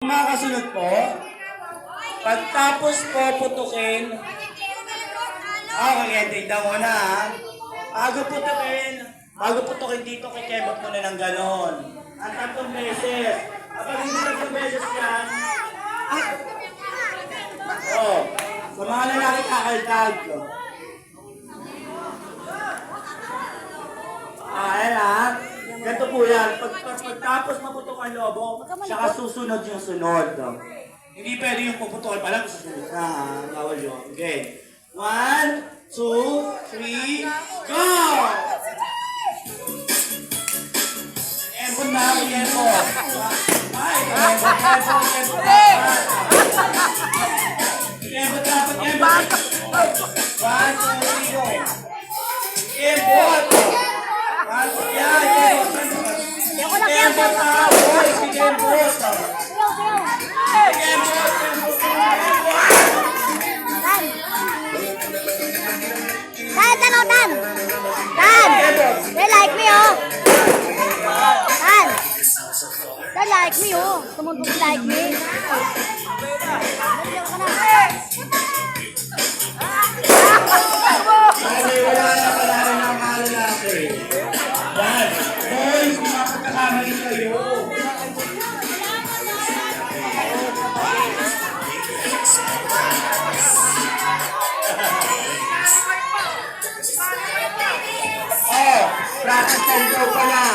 Mga kasunod po, pagtapos po putukin, okay, tignan mo na ha. Bago putukin dito, kikemot mo na ng ganon. Ang 3 beses. Kapag hindi 3 beses yan, sa mga lalaki kakaltag. Ayan ha. Ganito po yan. Pagtapos maputok ang lobo, saka susunod yung sunod. Hindi pwede yung puputukan pa lang, susunod na ha. Bawal yun. Okay. 1, 2, 3, go! Embon na, embon. Ay, embon, embon. Embon dapat, embon. 1, 2, 3, go. Embon. Embon na, boy. Sige, embon. Dan! They like me, oh! Dan! They like me, oh! Tumundok like me. Wala na pala rin ang mga lalaki. Dan! Boy, kumapagkakamali kayo. Practice time daw pala.